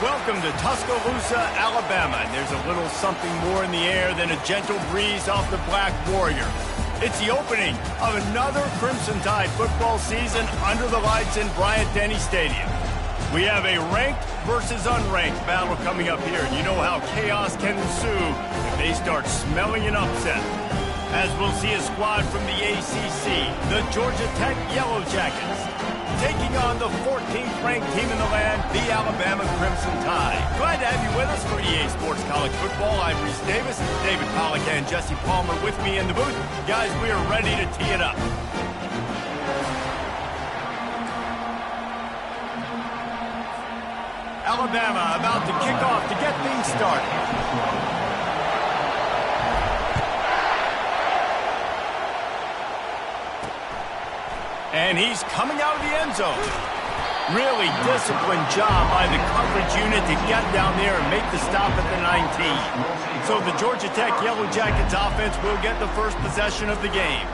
Welcome to Tuscaloosa, Alabama, and there's a little something more in the air than a gentle breeze off the Black Warrior. It's the opening of another Crimson Tide football season under the lights in Bryant-Denny Stadium. We have a ranked versus unranked battle coming up here, and you know how chaos can ensue if they start smelling an upset. As we'll see a squad from the ACC, the Georgia Tech Yellow Jackets, taking on the 14th ranked team in the land, the Alabama Crimson Tide. Glad to have you with us for EA Sports College Football. I'm Reese Davis, David Pollack and Jesse Palmer with me in the booth. Guys, we are ready to tee it up. Alabama about to kick off to get things started. And he's coming out of the end zone. Really disciplined job by the coverage unit to get down there and make the stop at the 19. So the Georgia Tech Yellow Jackets offense will get the first possession of the game.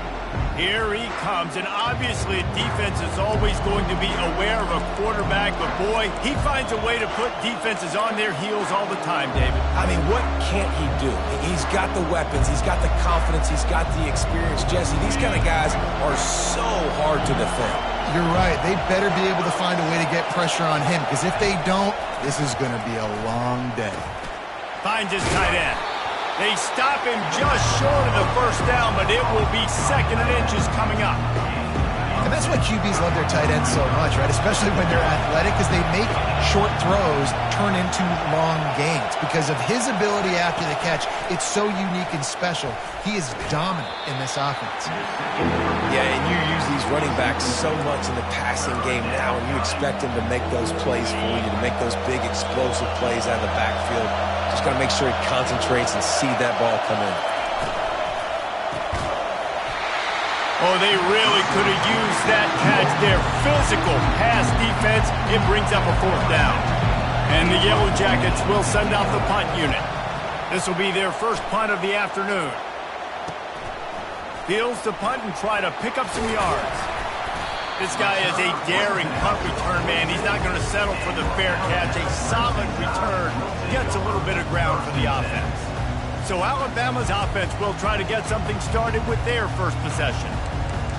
Here he comes, and obviously defense is always going to be aware of a quarterback, but boy, he finds a way to put defenses on their heels all the time, David. I mean, what can't he do? He's got the weapons, he's got the confidence, he's got the experience. Jesse, these kind of guys are so hard to defend. You're right. They better be able to find a way to get pressure on him, because if they don't, this is going to be a long day. Finds his tight end. They stop him just short of the first down, but it will be second and inches coming up. And that's why QBs love their tight ends so much, right? Especially when they're athletic, because they make short throws turn into long gains. Because of his ability after the catch, it's so unique and special. He is dominant in this offense. Yeah, and you use these running backs so much in the passing game now, and you expect him to make those plays for you, to make those big explosive plays out of the backfield. Just got to make sure he concentrates and see that ball come in. Oh, they really could have used that catch there. Physical pass defense. It brings up a fourth down. And the Yellow Jackets will send out the punt unit. This will be their first punt of the afternoon. Fields to punt and try to pick up some yards. This guy is a daring punt return man. He's not going to settle for the fair catch. A solid return gets a little bit of ground for the offense. So Alabama's offense will try to get something started with their first possession.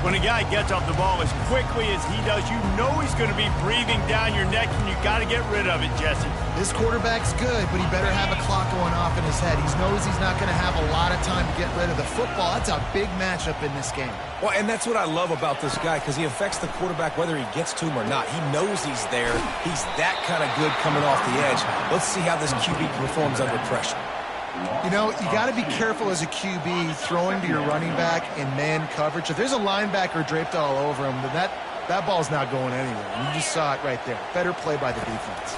When a guy gets off the ball as quickly as he does, you know he's going to be breathing down your neck, and you got to get rid of it, Jesse. This quarterback's good, but he better have a clock going off in his head. He knows he's not going to have a lot of time to get rid of the football. That's a big matchup in this game. Well, and that's what I love about this guy, because he affects the quarterback whether he gets to him or not. He knows he's there. He's that kind of good coming off the edge. Let's see how this QB performs under pressure. You know, you got to be careful as a QB throwing to your running back in man coverage. If there's a linebacker draped all over him, then that ball's not going anywhere. You just saw it right there. Better play by the defense.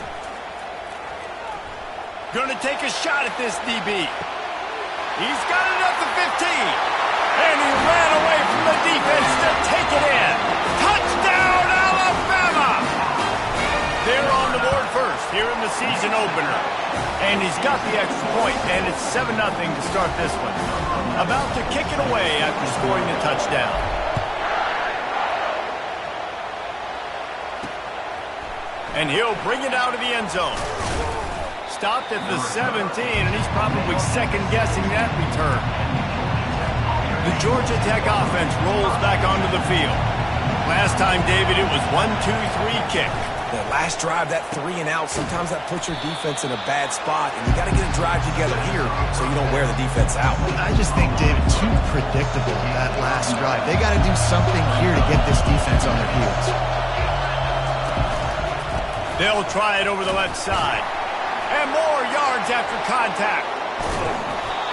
Going to take a shot at this DB. He's got it up to 15. And he ran away from the defense to take it in. Touchdown, Alabama! They're on the board first here in the season opener. And he's got the extra point, and it's 7-0 to start this one. About to kick it away after scoring the touchdown. And he'll bring it out of the end zone. Stopped at the 17, and he's probably second-guessing that return. The Georgia Tech offense rolls back onto the field. Last time, David, it was 1-2-3 kick. The last drive, that 3-and-out, sometimes that puts your defense in a bad spot, and you got to get a drive together here so you don't wear the defense out. I just think, David, too predictable that last drive. They got to do something here to get this defense on their heels. They'll try it over the left side. And more yards after contact.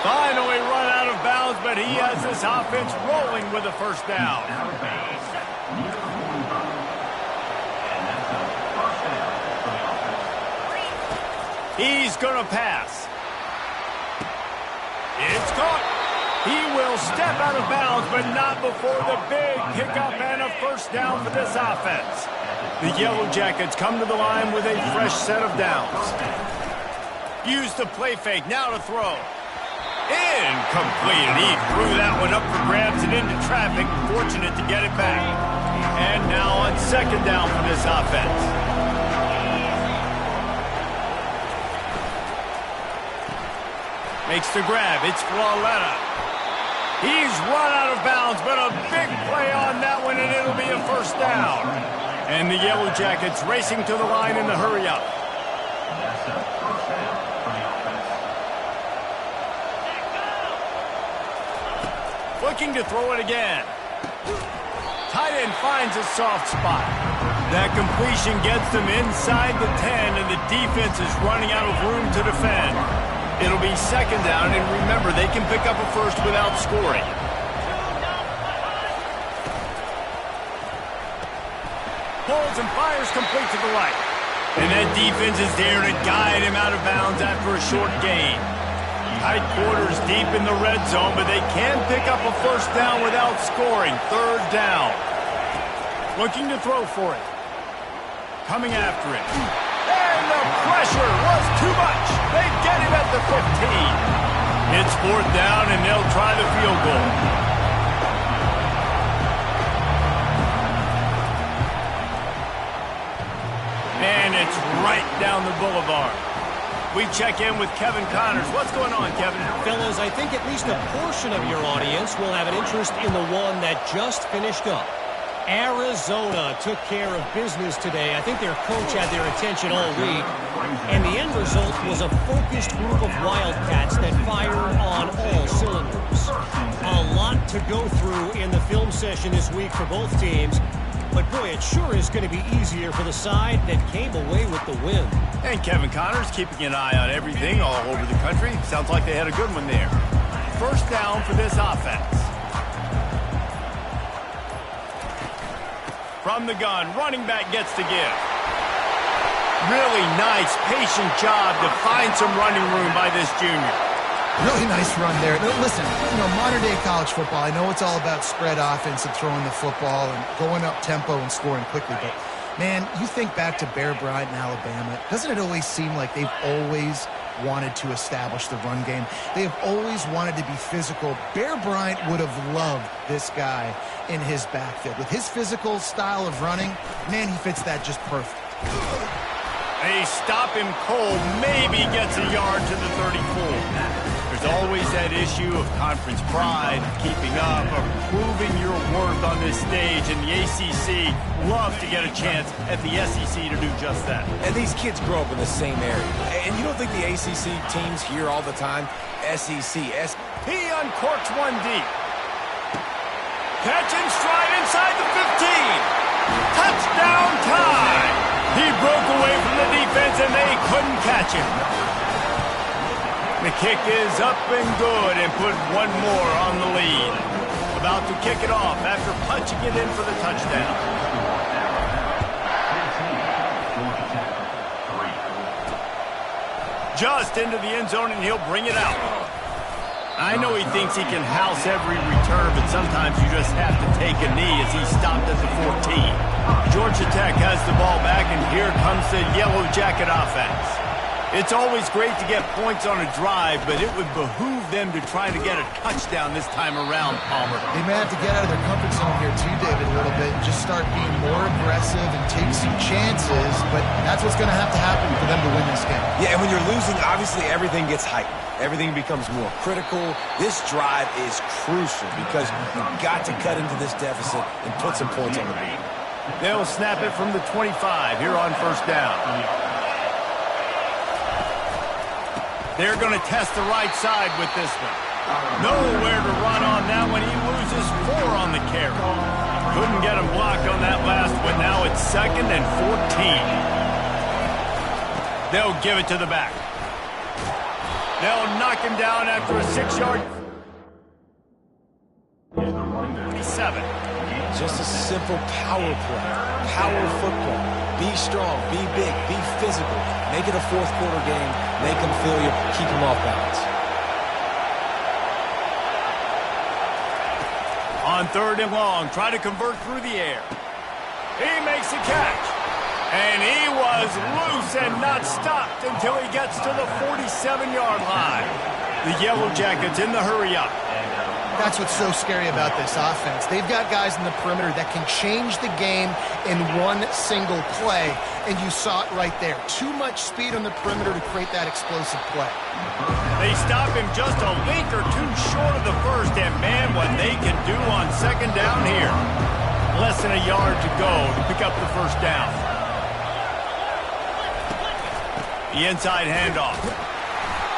Finally run out of bounds, but he has this offense rolling with a first down. He's going to pass. It's caught. He will step out of bounds, but not before the big pickup and a first down for this offense. The Yellow Jackets come to the line with a fresh set of downs. Use the play fake, now to throw. Incomplete, and he threw that one up for grabs and into traffic. Fortunate to get it back. And now on second down for this offense. Makes the grab. It's Flawletta. He's run out of bounds, but a big play on that one, and it'll be a first down. And the Yellow Jackets racing to the line in the hurry-up. Looking to throw it again. Tight end finds a soft spot. That completion gets them inside the 10, and the defense is running out of room to defend. It'll be second down, and remember, they can pick up a first without scoring. Pulls and fires complete to the right. And that defense is there to guide him out of bounds after a short gain. Tight quarters deep in the red zone, but they can pick up a first down without scoring. Third down. Looking to throw for it. Coming after it. And the pressure was too much. They get him at the 15. It's fourth down, and they'll try the field goal. And it's right down the boulevard. We check in with Kevin Connors. What's going on, Kevin? Fellas, I think at least a portion of your audience will have an interest in the one that just finished up. Arizona took care of business today. I think their coach had their attention all week. And the end result was a focused group of Wildcats that fired on all cylinders. A lot to go through in the film session this week for both teams. But, boy, it sure is going to be easier for the side that came away with the win. And Kevin Connors keeping an eye on everything all over the country. Sounds like they had a good one there. First down for this offense. From the gun, running back gets to give. Really nice, patient job to find some running room by this junior. Really nice run there. Listen, modern-day college football, I know it's all about spread offense and throwing the football and going up tempo and scoring quickly, but, man, you think back to Bear Bryant in Alabama, doesn't it always seem like they've always wanted to establish the run game? They have always wanted to be physical. Bear Bryant would have loved this guy in his backfield. With his physical style of running, man, he fits that just perfect. They stop him cold, maybe gets a yard to the 34. There's always that issue of conference pride, keeping up, or proving your worth on this stage, and the ACC loves to get a chance at the SEC to do just that. And these kids grow up in the same area. And you don't think the ACC teams hear all the time, SEC. He uncorks one deep. Catch and stride inside the 15. Touchdown time. He broke away from the defense, and they couldn't catch him. The kick is up and good and put one more on the lead. About to kick it off after punching it in for the touchdown. Just into the end zone, and he'll bring it out. I know he thinks he can house every return, but sometimes you just have to take a knee as he stopped at the 14. Georgia Tech has the ball back, and here comes the Yellow Jacket offense. It's always great to get points on a drive, but it would behoove them to try to get a touchdown this time around, Palmer. They may have to get out of their comfort zone here too, David, a little bit, and just start being more aggressive and take some chances, but that's what's going to happen for them to win this game. Yeah, and when you're losing, obviously everything gets heightened. Everything becomes more critical. This drive is crucial because you've got to cut into this deficit and put some points on the board. They'll snap it from the 25 here on first down. They're going to test the right side with this one. Nowhere to run on that one. He loses 4 on the carry. Couldn't get him blocked on that last one. Now it's 2nd and 14. They'll give it to the back. They'll knock him down after a 6-yard. 7. Just a simple power play. Power football. Be strong, be big, be physical. Make it a fourth-quarter game. Make them feel you, keep them off balance. On 3rd and long, try to convert through the air. He makes a catch. And he was loose and not stopped until he gets to the 47-yard line. The Yellow Jackets in the hurry-up. That's what's so scary about this offense. They've got guys in the perimeter that can change the game in one single play, and you saw it right there. Too much speed on the perimeter to create that explosive play. They stop him just a link or two short of the first, and man, what they can do on second down here. Less than a yard to go to pick up the first down. The inside handoff.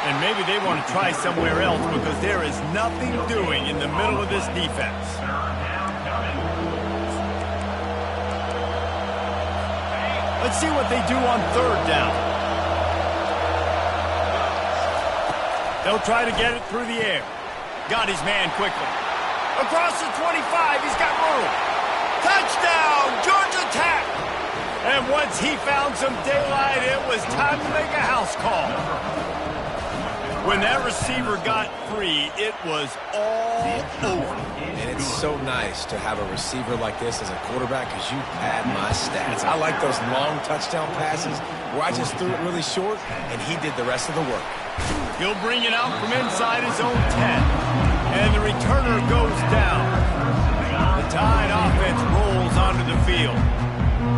And maybe they want to try somewhere else because there is nothing doing in the middle of this defense. Let's see what they do on third down. They'll try to get it through the air. Got his man quickly. Across the 25, he's got room. Touchdown, Georgia Tech! And once he found some daylight, it was time to make a house call. When that receiver got free, it was all over. And it's so nice to have a receiver like this as a quarterback because you pad my stats. I like those long touchdown passes where I just threw it really short and he did the rest of the work. He'll bring it out from inside his own 10. And the returner goes down. The Tide offense rolls onto the field.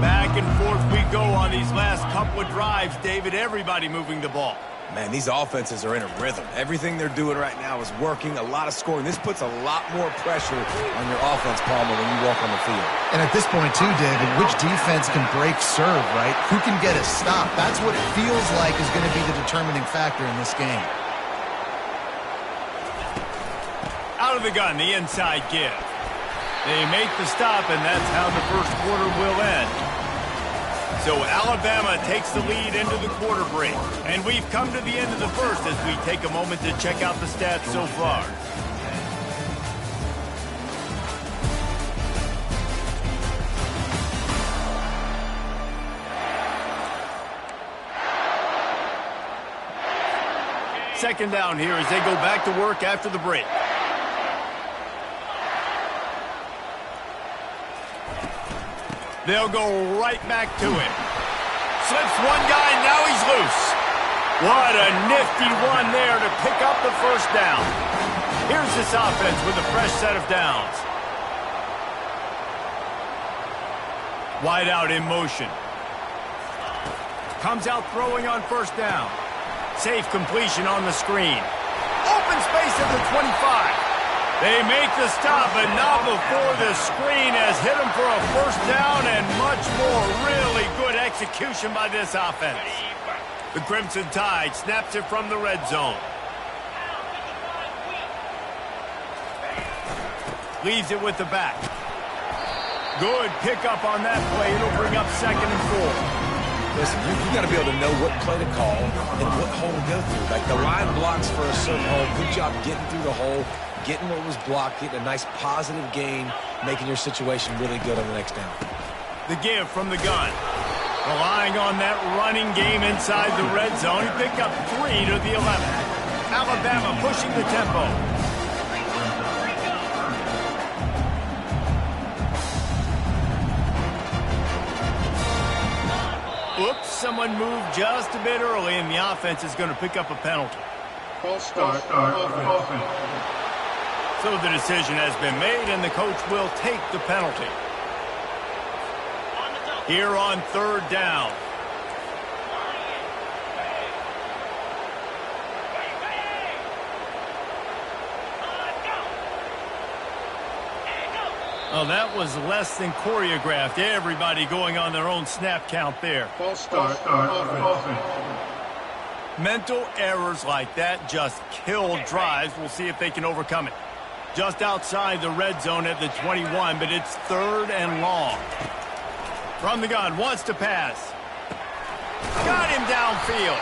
Back and forth we go on these last couple of drives, David. Everybody moving the ball. Man, these offenses are in a rhythm. Everything they're doing right now is working, a lot of scoring. This puts a lot more pressure on your offense, Palmer, when you walk on the field. And at this point, too, David, which defense can break serve, right? Who can get a stop? That's what it feels like is going to be the determining factor in this game. Out of the gun, the inside give. They make the stop, and that's how the first quarter will end. So Alabama takes the lead into the quarter break. And we've come to the end of the first as we take a moment to check out the stats so far. Second down here as they go back to work after the break. They'll go right back to it. Slips one guy, now he's loose. What a nifty one there to pick up the first down. Here's this offense with a fresh set of downs. Wide out in motion. Comes out throwing on first down. Safe completion on the screen. Open space at the 25. They make the stop, but not before the screen has hit them for a first down and much more. Really good execution by this offense. The Crimson Tide snaps it from the red zone. Leaves it with the back. Good pickup on that play. It'll bring up 2nd and 4. Listen, you got to be able to know what play to call and what hole to go through. Like the line blocks for a certain hole. Good job getting through the hole, getting what was blocked, getting a nice positive gain, making your situation really good on the next down. The give from the gun. Relying on that running game inside the red zone. He picked up 3 to the 11. Alabama pushing the tempo. Oops, someone moved just a bit early, and the offense is going to pick up a penalty. False start. So the decision has been made, and the coach will take the penalty. Here on third down. Oh, that was less than choreographed. Everybody going on their own snap count there. False start. Mental errors like that just kill drives. We'll see if they can overcome it. Just outside the red zone at the 21, but it's 3rd and long. From the gun, wants to pass. Got him downfield.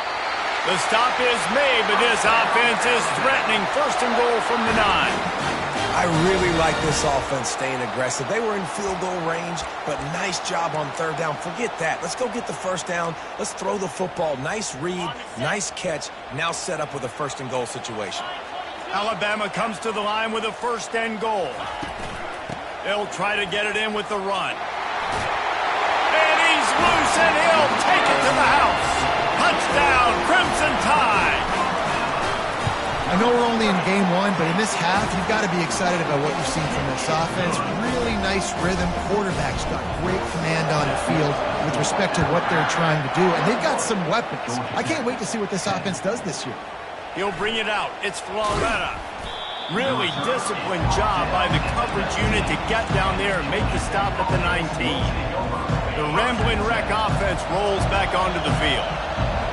The stop is made, but this offense is threatening. 1st and goal from the 9. I really like this offense staying aggressive. They were in field goal range, but nice job on third down. Forget that. Let's go get the first down. Let's throw the football. Nice read, nice catch. Now set up with a 1st and goal situation. Alabama comes to the line with a 1st and goal. They'll try to get it in with the run. And he's loose, and he'll take it to the house. Touchdown, Crimson Tide. I know we're only in game one, but in this half, you've got to be excited about what you've seen from this offense. Really nice rhythm. Quarterback's got great command on the field with respect to what they're trying to do, and they've got some weapons. I can't wait to see what this offense does this year. He'll bring it out. It's Floretta. Really disciplined job by the coverage unit to get down there and make the stop at the 19. The Rambling Wreck offense rolls back onto the field.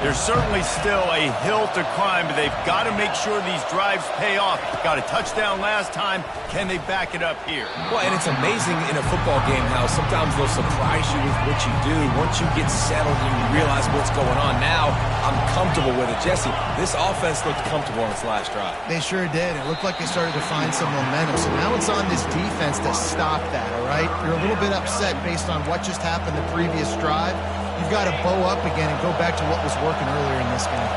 There's certainly still a hill to climb, but they've got to make sure these drives pay off. Got a touchdown last time. Can they back it up here? Well, and it's amazing in a football game how sometimes they'll surprise you with what you do. Once you get settled and you realize what's going on, now I'm comfortable with it. Jesse, this offense looked comfortable on its last drive. They sure did. It looked like they started to find some momentum. So now it's on this defense to stop that, all right? You're a little bit upset based on what just happened the previous drive. You've got to bow up again and go back to what was working earlier in this game.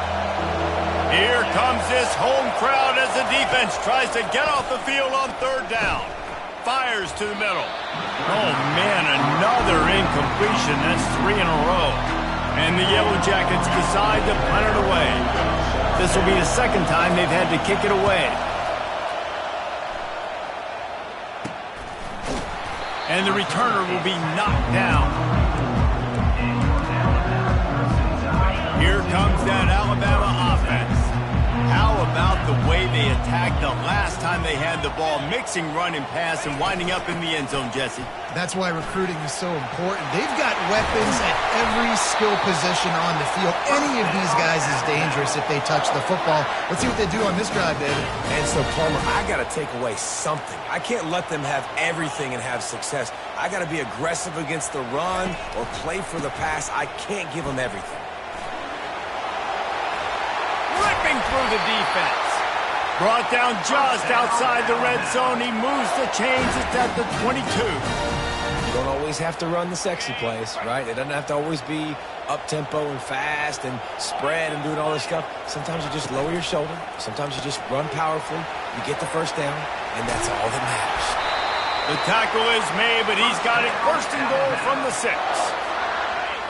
Here comes this home crowd as the defense tries to get off the field on third down. Fires to the middle. Oh, man, another incompletion. That's 3 in a row. And the Yellow Jackets decide to punt it away. This will be the second time they've had to kick it away. And the returner will be knocked down. Here comes that Alabama offense. How about the way they attacked the last time they had the ball, mixing run and pass and winding up in the end zone, Jesse? That's why recruiting is so important. They've got weapons at every skill position on the field. Any of these guys is dangerous if they touch the football. Let's see what they do on this drive, David. And so, Palmer, I got to take away something. I can't let them have everything and have success. I got to be aggressive against the run or play for the pass. I can't give them everything. Ripping through the defense. Brought down just outside the red zone. He moves the chains. It's at the 22. You don't always have to run the sexy plays, right? It doesn't have to always be up-tempo and fast and spread and doing all this stuff. Sometimes you just lower your shoulder. Sometimes you just run powerfully. You get the first down, and that's all that matters. The tackle is made, but he's got it first and goal from the 6.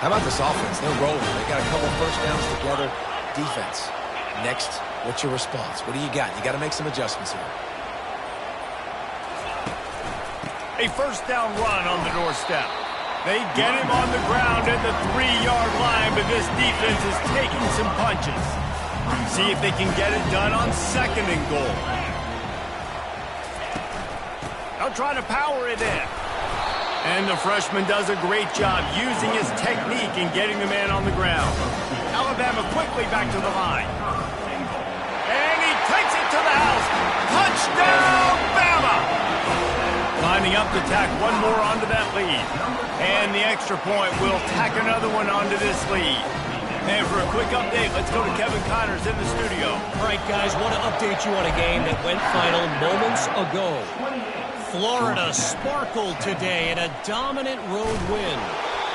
How about this offense? They're rolling. They got a couple first downs together. Defense. Next, what's your response? What do you got? You got to make some adjustments here. A first down run on the doorstep. They get him on the ground at the 3-yard line, but this defense is taking some punches. See if they can get it done on second and goal. They'll try to power it in. And the freshman does a great job using his technique and getting the man on the ground. Alabama quickly back to the line. And he takes it to the house. Touchdown, Bama! Lining up to tack one more onto that lead. And the extra point will tack another one onto this lead. And for a quick update, let's go to Kevin Connors in the studio. All right, guys, want to update you on a game that went final moments ago. Florida sparkled today in a dominant road win.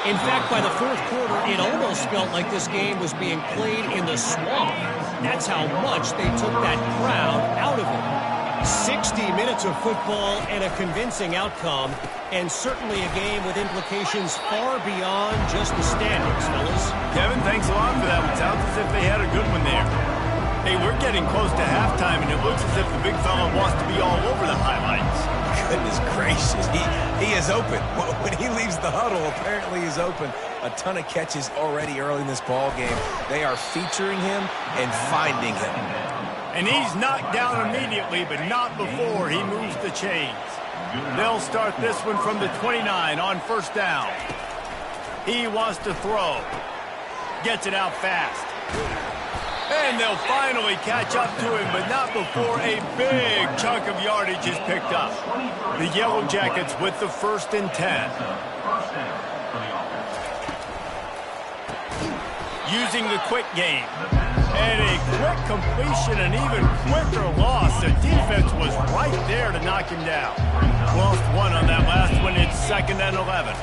In fact, by the fourth quarter, it almost felt like this game was being played in the swamp. That's how much they took that crowd out of it. 60 minutes of football and a convincing outcome, and certainly a game with implications far beyond just the standings, fellas. Kevin, thanks a lot for that one. Sounds as if they had a good one there. Hey, we're getting close to halftime, and it looks as if the big fella wants to be all over the highlights. Goodness gracious, he is open. When he leaves the huddle, apparently he's open. A ton of catches already early in this ball game. They are featuring him and finding him. And he's knocked down immediately, but not before he moves the chains. They'll start this one from the 29 on first down. He wants to throw. Gets it out fast. And they'll finally catch up to him, but not before a big chunk of yardage is picked up. The Yellow Jackets with the 1st and 10. Using the quick game. And a quick completion, an even quicker loss. The defense was right there to knock him down. Lost one on that last one. It's 2nd and 11.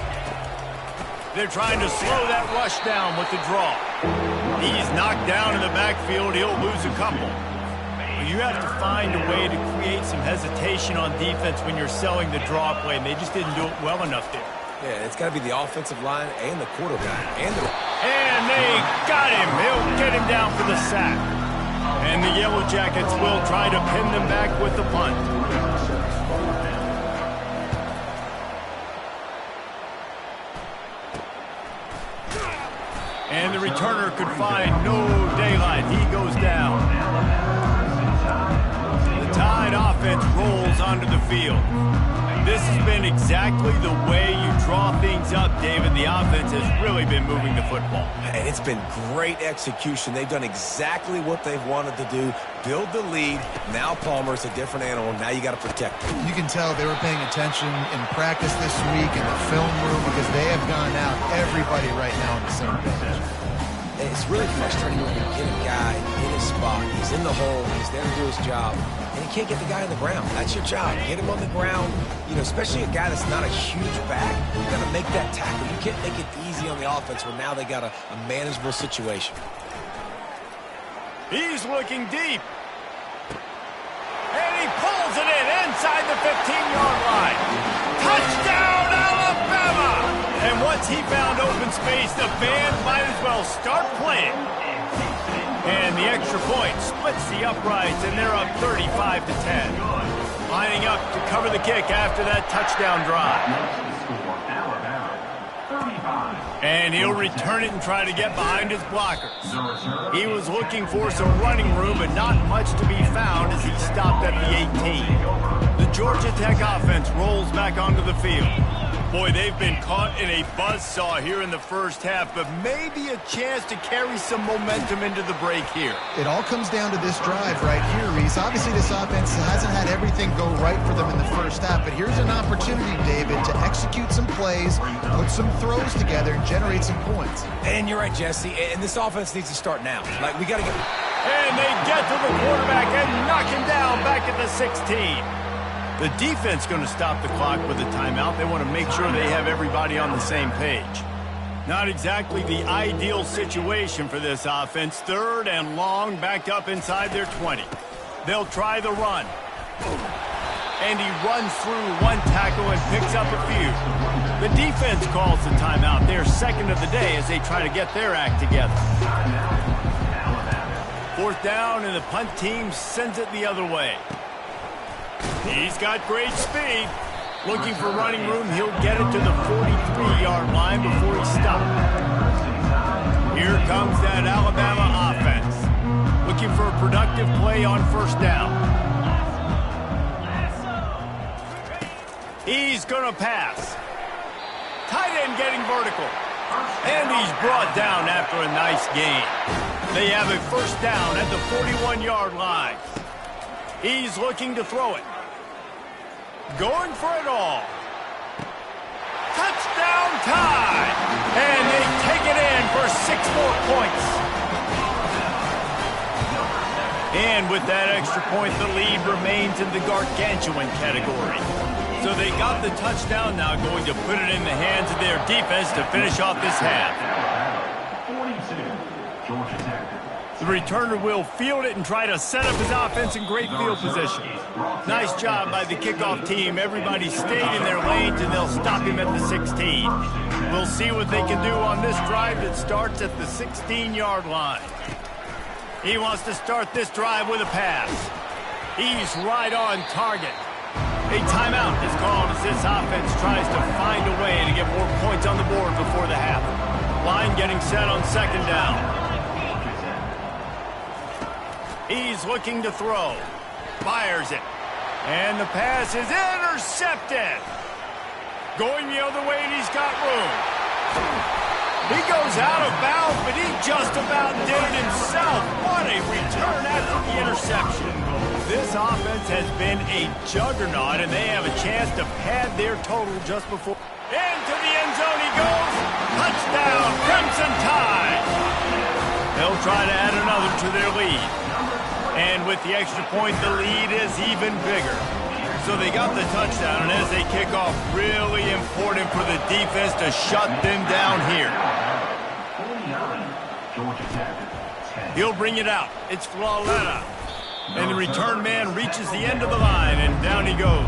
They're trying to slow that rush down with the draw. He's knocked down in the backfield. He'll lose a couple. You have to find a way to create some hesitation on defense when you're selling the draw play, and they just didn't do it well enough there. Yeah, it's got to be the offensive line and the quarterback. And they got him. He'll get him down for the sack. And the Yellow Jackets will try to pin them back with the punt. And the returner could find no daylight. He goes down. The Tide offense rolls onto the field. This has been exactly the way you draw things up, David. The offense has really been moving the football. And it's been great execution. They've done exactly what they've wanted to do. Build the lead. Now Palmer's a different animal. Now you got to protect him. You can tell they were paying attention in practice this week in the film room because they have gone out, everybody right now on the same page. It's really frustrating when you get a guy in his spot. He's in the hole. He's there to do his job. And you can't get the guy on the ground. That's your job. Get him on the ground. You know, especially a guy that's not a huge back. You got to make that tackle. You can't make it easy on the offense when now they got a manageable situation. He's looking deep. And he pulls it in inside the 15-yard line. Touchdown, Alabama! And once he found open space, the fans might as well start playing. And the extra point splits the uprights, and they're up 35-10. Lining up to cover the kick after that touchdown drive. And he'll return it and try to get behind his blockers. He was looking for some running room, but not much to be found as he stopped at the 18. The Georgia Tech offense rolls back onto the field. Boy, they've been caught in a buzzsaw here in the first half, but maybe a chance to carry some momentum into the break here. It all comes down to this drive right here, Reese. Obviously, this offense hasn't had everything go right for them in the first half, but here's an opportunity, David, to execute some plays, put some throws together, and generate some points. And you're right, Jesse, and this offense needs to start now. Like, we got to get... And they get to the quarterback and knock him down back at the 16. The defense going to stop the clock with a timeout. They want to make sure they have everybody on the same page. Not exactly the ideal situation for this offense. 3rd and long, backed up inside their 20. They'll try the run. And he runs through one tackle and picks up a few. The defense calls the timeout. They're second of the day as they try to get their act together. 4th down, and the punt team sends it the other way. He's got great speed. Looking for running room. He'll get it to the 43-yard line before he stops. Here comes that Alabama offense. Looking for a productive play on 1st down. He's going to pass. Tight end getting vertical. And he's brought down after a nice gain. They have a 1st down at the 41-yard line. He's looking to throw it. Going for it all. Touchdown Tide! And they take it in for 6 more points. And with that extra point, the lead remains in the gargantuan category. So they got the touchdown, now going to put it in the hands of their defense to finish off this half. 42, Georgia Tech. The returner will field it and try to set up his offense in great field position. Nice job by the kickoff team. Everybody stayed in their lanes, and they'll stop him at the 16. We'll see what they can do on this drive that starts at the 16-yard line. He wants to start this drive with a pass. He's right on target. A timeout is called as this offense tries to find a way to get more points on the board before the half. Line getting set on 2nd down. He's looking to throw. Fires it. And the pass is intercepted. Going the other way, and he's got room. He goes out of bounds, but he just about did it himself. What a return after the interception. This offense has been a juggernaut, and they have a chance to pad their total just before. Into the end zone he goes. Touchdown, Crimson Tide. They'll try to add another to their lead. And with the extra point, the lead is even bigger. So they got the touchdown, and as they kick off, really important for the defense to shut them down here. 49, Georgia Tech. He'll bring it out. It's Flaletta. And the return man reaches the end of the line, and down he goes.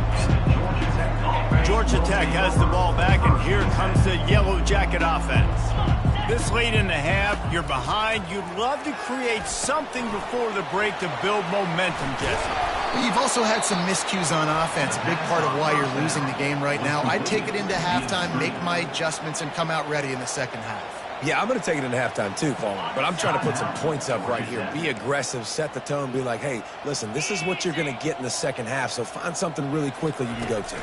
Georgia Tech has the ball back, and here comes the Yellow Jacket offense. This late in the half, you're behind. You'd love to create something before the break to build momentum, Jesse. You've also had some miscues on offense, a big part of why you're losing the game right now. I'd take it into halftime, make my adjustments, and come out ready in the second half. Yeah, I'm going to take it into halftime too, Coleman. But I'm trying to put some points up right here. Be aggressive, set the tone, be like, hey, listen, this is what you're going to get in the second half, so find something really quickly you can go to.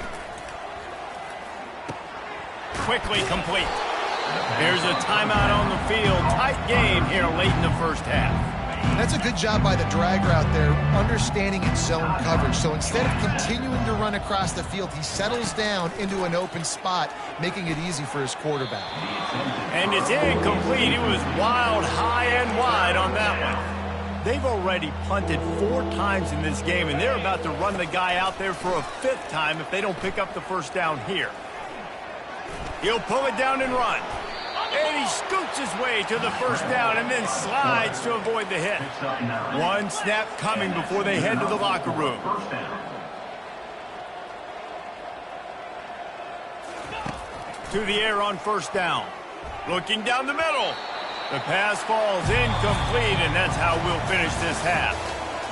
Quickly complete. There's a timeout on the field. Tight game here late in the first half. That's a good job by the drag route there, understanding its zone coverage. So instead of continuing to run across the field, he settles down into an open spot, making it easy for his quarterback. And it's incomplete. It was wild, high and wide on that one. They've already punted 4 times in this game, and they're about to run the guy out there for a 5th time if they don't pick up the first down here. He'll pull it down and run. And he scoots his way to the first down and then slides to avoid the hit. One snap coming before they head to the locker room. To the air on first down. Looking down the middle. The pass falls incomplete, and that's how we'll finish this half.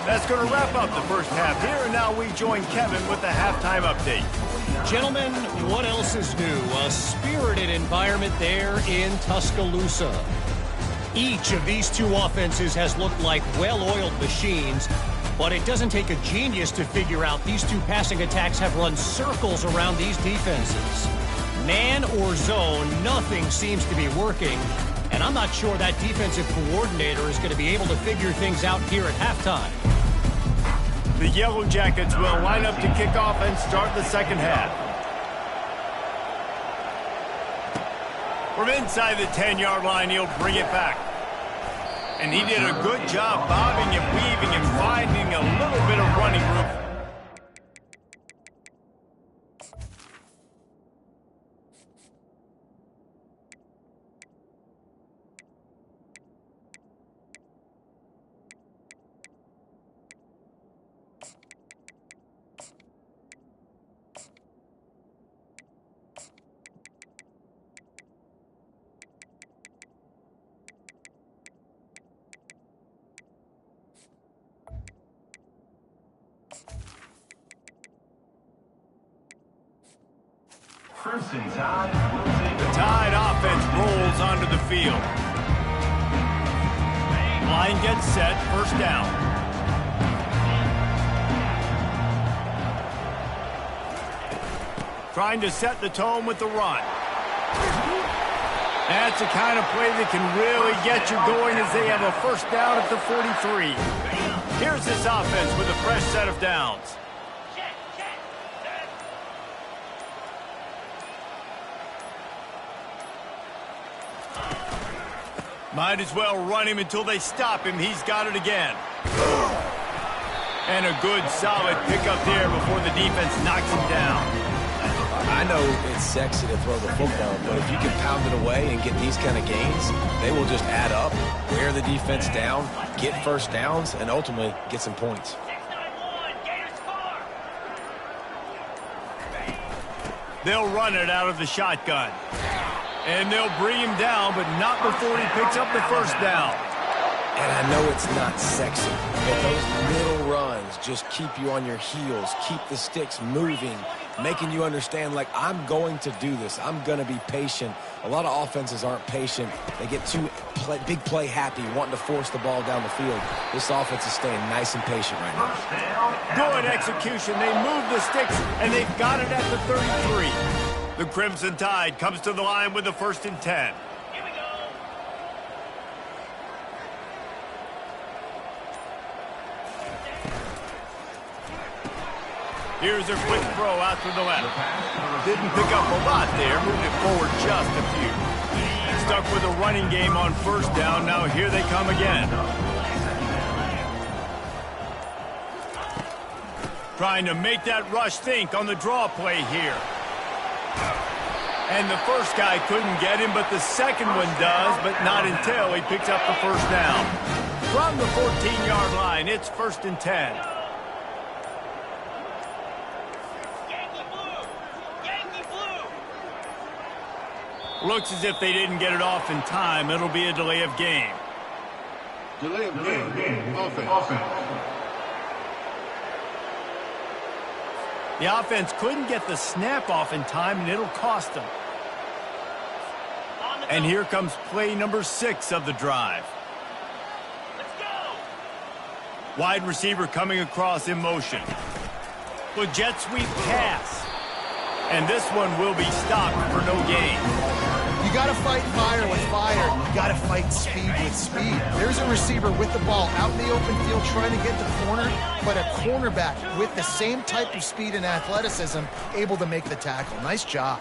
That's going to wrap up the first half here, and now we join Kevin with the halftime update. Gentlemen, what else is new? A spirited environment there in Tuscaloosa. Each of these two offenses has looked like well-oiled machines, but it doesn't take a genius to figure out these two passing attacks have run circles around these defenses. Man or zone, nothing seems to be working, and I'm not sure that defensive coordinator is going to be able to figure things out here at halftime. The Yellow Jackets will line up to kick off and start the second half. From inside the 10-yard line, he'll bring it back. And he did a good job bobbing and weaving and finding a little bit of running room. The Tide offense rolls onto the field. Line gets set, first down. Trying to set the tone with the run. That's the kind of play that can really get you going as they have a first down at the 43. Here's this offense with a fresh set of downs. Might as well run him until they stop him. He's got it again. And a good, solid pickup there before the defense knocks him down. I know it's sexy to throw the football, but if you can pound it away and get these kind of gains, they will just add up, wear the defense down, get first downs, and ultimately get some points. They'll run it out of the shotgun. And they'll bring him down, but not before he picks up the first down. And I know it's not sexy, but those middle runs just keep you on your heels, keep the sticks moving, making you understand, like, I'm going to do this. I'm going to be patient. A lot of offenses aren't patient. They get too big play happy, wanting to force the ball down the field. This offense is staying nice and patient right now. Good execution. They move the sticks, and they've got it at the 33. The Crimson Tide comes to the line with the 1st and 10. Here we go. Here's a quick throw out to the left. Didn't pick up a lot there, moved it forward just a few. Stuck with a running game on first down. Now here they come again. Trying to make that rush think on the draw play here. And the first guy couldn't get him, but the second one does, but not until he picks up the first down. From the 14-yard line, it's 1st and 10. Yankee blue! Yankee blue! Looks as if they didn't get it off in time. It'll be a delay of game. Delay of game. Offense. The offense couldn't get the snap off in time, and it'll cost them. And here comes play number 6 of the drive. Let's go. Wide receiver coming across in motion. The jet sweep pass. And this one will be stopped for no gain. You got to fight fire with fire. You got to fight speed with speed. There's a receiver with the ball out in the open field trying to get the corner, but a cornerback with the same type of speed and athleticism able to make the tackle. Nice job.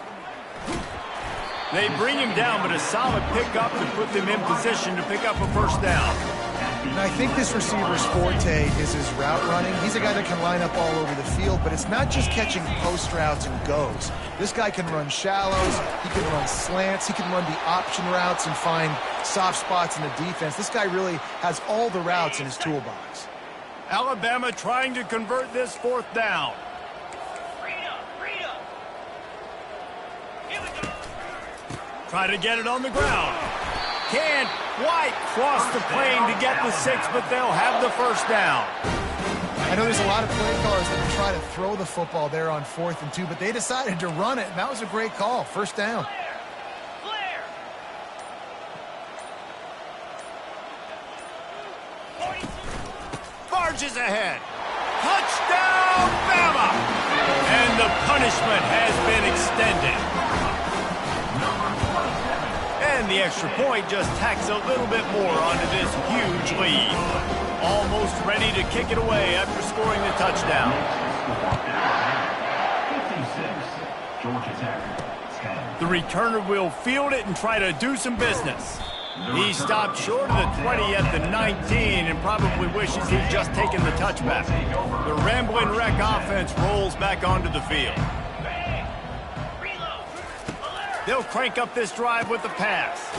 They bring him down, but a solid pickup to put them in position to pick up a first down. And I think this receiver's forte is his route running. He's a guy that can line up all over the field, but it's not just catching post routes and goes. This guy can run shallows, he can run slants, he can run the option routes and find soft spots in the defense. This guy really has all the routes in his toolbox. Alabama trying to convert this 4th down. Freedom. Here we go. Try to get it on the ground. Can't quite cross the plane to get the 6, but they'll have the first down. I know there's a lot of play callers that will try to throw the football there on 4th and 2, but they decided to run it, and that was a great call. First down. Flare. 42. Barges ahead. Touchdown, Bama! And the punishment has been extended. And the extra point just tacks a little bit more onto this huge lead. Almost ready to kick it away after scoring the touchdown. 56. Georgia Tech 10. The returner will field it and try to do some business. He stopped short of the 20 at the 19 and probably wishes he'd just taken the touchback. The Rambling Wreck offense rolls back onto the field. They'll crank up this drive with the pass.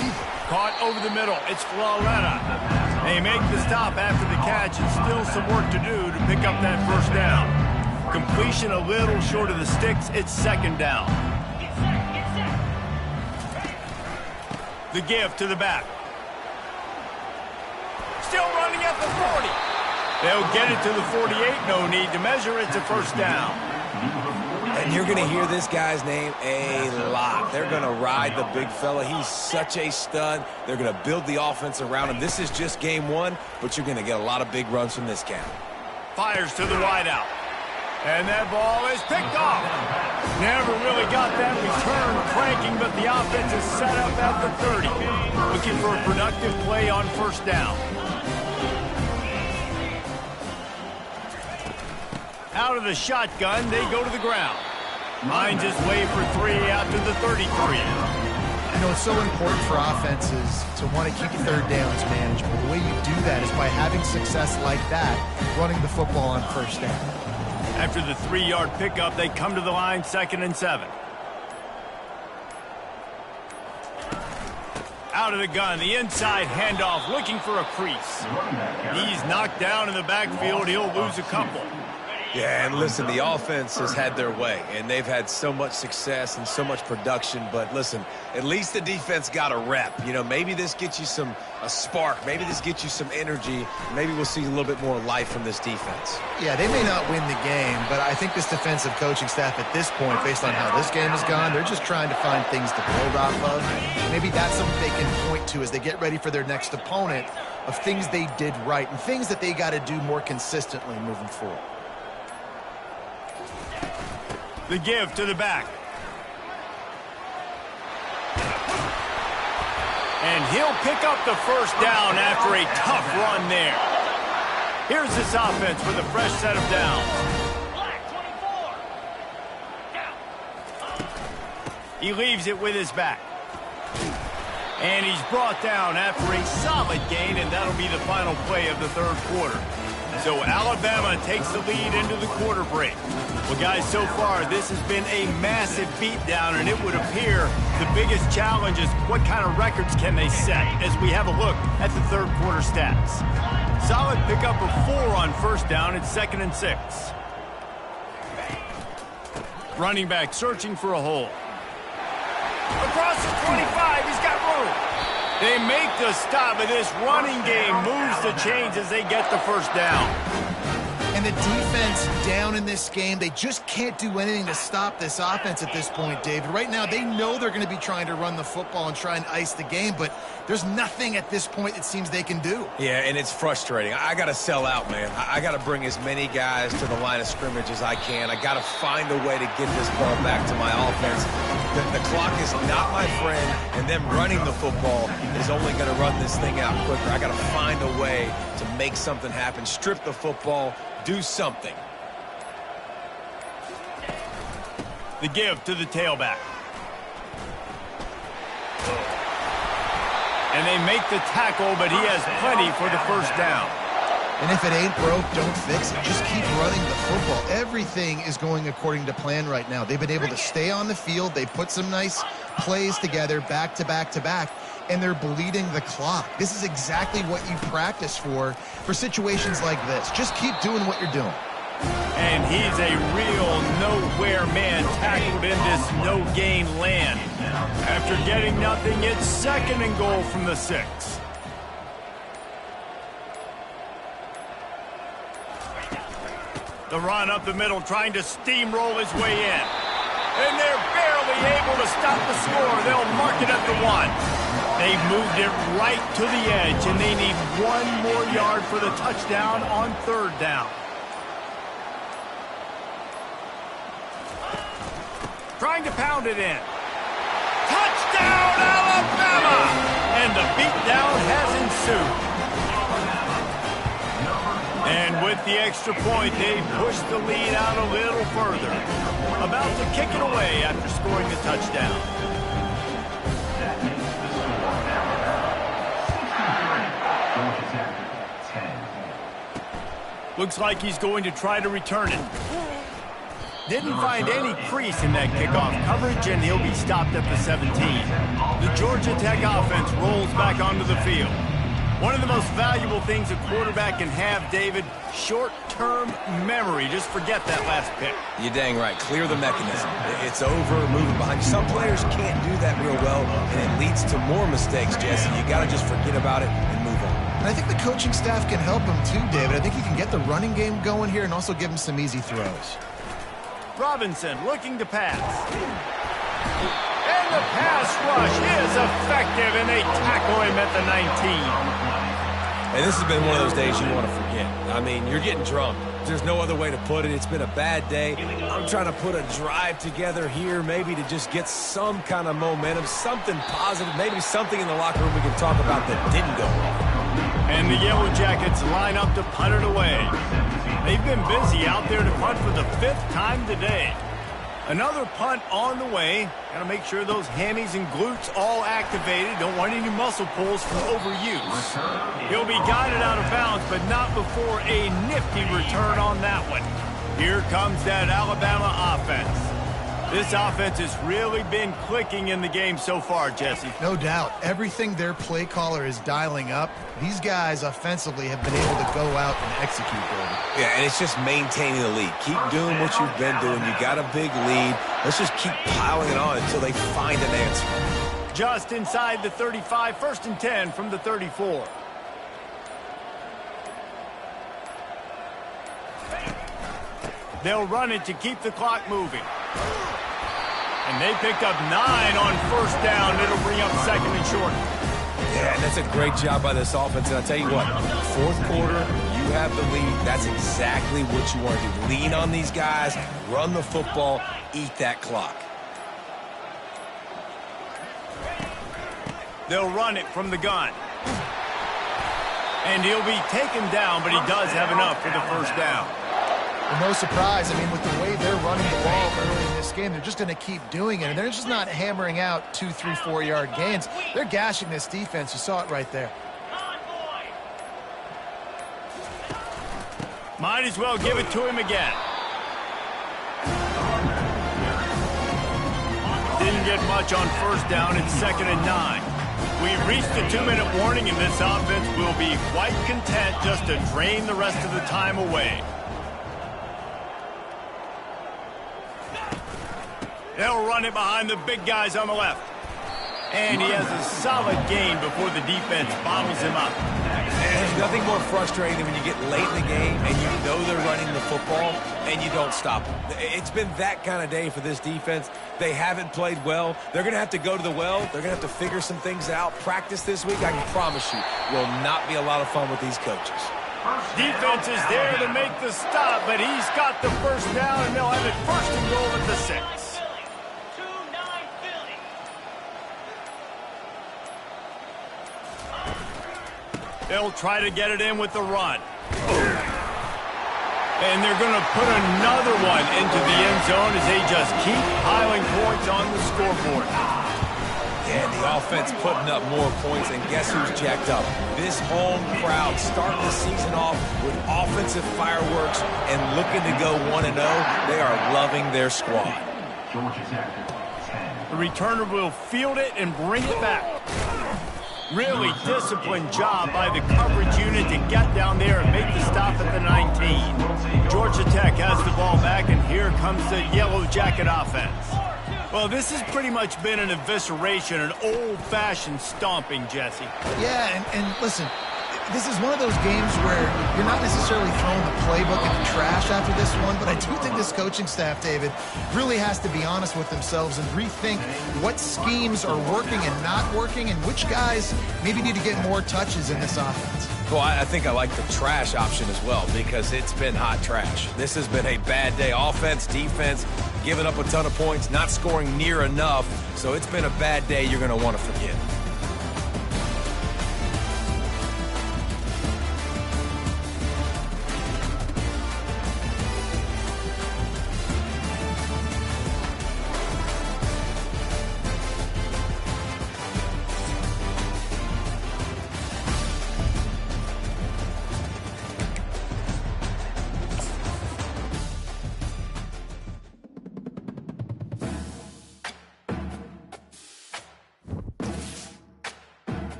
Caught over the middle. It's Floretta. They make the stop after the catch and still some work to do to pick up that first down. Completion a little short of the sticks. It's 2nd down. The give to the back. Still running at the 40. They'll get it to the 48. No need to measure. It's a first down. And you're going to hear this guy's name a lot. They're going to ride the big fella. He's such a stud. They're going to build the offense around him. This is just game 1, but you're going to get a lot of big runs from this guy. Fires to the wideout. And that ball is picked off. Never really got that return cranking, but the offense is set up at the 30. Looking for a productive play on first down. Out of the shotgun, they go to the ground. Finds his way for 3 out to the 33. You know, it's so important for offenses to want to keep 3rd downs manageable. The way you do that is by having success like that, running the football on first down. After the 3-yard pickup, they come to the line, 2nd and 7. Out of the gun, the inside handoff, looking for a crease. He's knocked down in the backfield. He'll lose a couple. Yeah, and listen, the offense has had their way, and they've had so much success and so much production. But listen, at least the defense got a rep. You know, maybe this gets you a spark. Maybe this gets you some energy. Maybe we'll see a little bit more life from this defense. Yeah, they may not win the game, but I think this defensive coaching staff at this point, based on how this game has gone, they're just trying to find things to build off of. Maybe that's something they can point to as they get ready for their next opponent, of things they did right and things that they got to do more consistently moving forward. The give to the back. And he'll pick up the first down after a tough run there. Here's this offense with a fresh set of downs. He leaves it with his back. And he's brought down after a solid gain, and that'll be the final play of the 3rd quarter. So Alabama takes the lead into the quarter break. Well, guys, so far this has been a massive beatdown, and it would appear the biggest challenge is what kind of records can they set as we have a look at the 3rd quarter stats. Solid pickup of 4 on first down. It's 2nd and 6. Running back searching for a hole. Across the 25, he's got room. They make the stop, but this running game moves the chains as they get the first down. And the defense down in this game, they just can't do anything to stop this offense at this point, David. Right now, they know they're going to be trying to run the football and try and ice the game, but there's nothing at this point it seems they can do. Yeah, and it's frustrating. I got to sell out, man. I got to bring as many guys to the line of scrimmage as I can. I got to find a way to get this ball back to my offense. The clock is not my friend, and them running the football is only going to run this thing out quicker. I got to find a way to make something happen, strip the football, do something. The give to the tailback. And they make the tackle, but he has plenty for the first down. And if it ain't broke, don't fix it. Just keep running the football. Everything is going according to plan right now. They've been able to stay on the field. They put some nice plays together back to back to back, and they're bleeding the clock. This is exactly what you practice for situations like this. Just keep doing what you're doing. And he's a real nowhere man tackled in this no-gain land. After getting nothing, it's 2nd and goal from the 6. The run up the middle, trying to steamroll his way in. And they're barely able to stop the score. They'll mark it at the 1. They've moved it right to the edge, and they need 1 more yard for the touchdown on 3rd down. Trying to pound it in. Touchdown, Alabama! And the beatdown has ensued. And with the extra point, they push the lead out a little further. About to kick it away after scoring the touchdown. That makes the score now 10. Looks like he's going to try to return it. Didn't find any crease in that kickoff coverage, and he'll be stopped at the 17. The Georgia Tech offense rolls back onto the field. One of the most valuable things a quarterback can have, David, short-term memory. Just forget that last pick. You're dang right. Clear the mechanism. It's over, moving behind. Some players can't do that real well, and it leads to more mistakes, Jesse. You got to just forget about it and move on. And I think the coaching staff can help him too, David. I think he can get the running game going here and also give him some easy throws. Robinson looking to pass. And the pass rush is effective, and they tackle him at the 19. And this has been one of those days you want to forget. I mean, you're getting drunk. There's no other way to put it. It's been a bad day. I'm trying to put a drive together here, maybe to just get some kind of momentum, something positive, maybe something in the locker room we can talk about that didn't go wrong. And the Yellow Jackets line up to punt it away. They've been busy out there to punt for the 5th time today. Another punt on the way. Got to make sure those hammies and glutes all activated. Don't want any muscle pulls from overuse. He'll be guided out of bounds, but not before a nifty return on that one. Here comes that Alabama offense. This offense has really been clicking in the game so far, Jesse. No doubt. Everything their play caller is dialing up, these guys offensively have been able to go out and execute, David. Yeah, and it's just maintaining the lead. Keep doing what you've been doing. You got a big lead. Let's just keep piling it on until they find an answer. Just inside the 35, 1st and 10 from the 34. They'll run it to keep the clock moving. And they picked up 9 on 1st down. It'll bring up 2nd and short. Yeah, and that's a great job by this offense. And I'll tell you what, 4th quarter, you have the lead. That's exactly what you want to do. Lean on these guys, run the football, eat that clock. They'll run it from the gun. And he'll be taken down, but he does have enough for the 1st down. Well, no surprise. I mean, with the way they're running the ball early in this game, they're just going to keep doing it. And they're just not hammering out 2, 3, 4-yard gains. They're gashing this defense. You saw it right there. Might as well give it to him again. Didn't get much on 1st down. It's 2nd and 9. We've reached the 2-minute warning, and this offense will be quite content just to drain the rest of the time away. They'll run it behind the big guys on the left. And he has a solid gain before the defense bobbles him up. There's nothing more frustrating than when you get late in the game and you know they're running the football and you don't stop them. It's been that kind of day for this defense. They haven't played well. They're going to have to go to the well. They're going to have to figure some things out. Practice this week, I can promise you, will not be a lot of fun with these coaches. Defense is there to make the stop, but he's got the first down, and they'll have it first and goal at the 6. They'll try to get it in with the run. And they're going to put another one into the end zone as they just keep piling points on the scoreboard. Yeah, the offense putting up more points, and guess who's jacked up? This home crowd starting the season off with offensive fireworks and looking to go 1-0. They are loving their squad. The returner will field it and bring it back. Really disciplined job by the coverage unit to get down there and make the stop at the 19. Georgia Tech has the ball back, and here comes the Yellow Jacket offense. Well, this has pretty much been an evisceration, an old-fashioned stomping, Jesse. Yeah, and listen, this is one of those games where you're not necessarily throwing the playbook in the trash after this one, but I do think this coaching staff, David, really has to be honest with themselves and rethink what schemes are working and not working and which guys maybe need to get more touches in this offense. Well, I think I like the trash option as well because it's been hot trash. This has been a bad day. Offense, defense, giving up a ton of points, not scoring near enough. So it's been a bad day you're going to want to forget.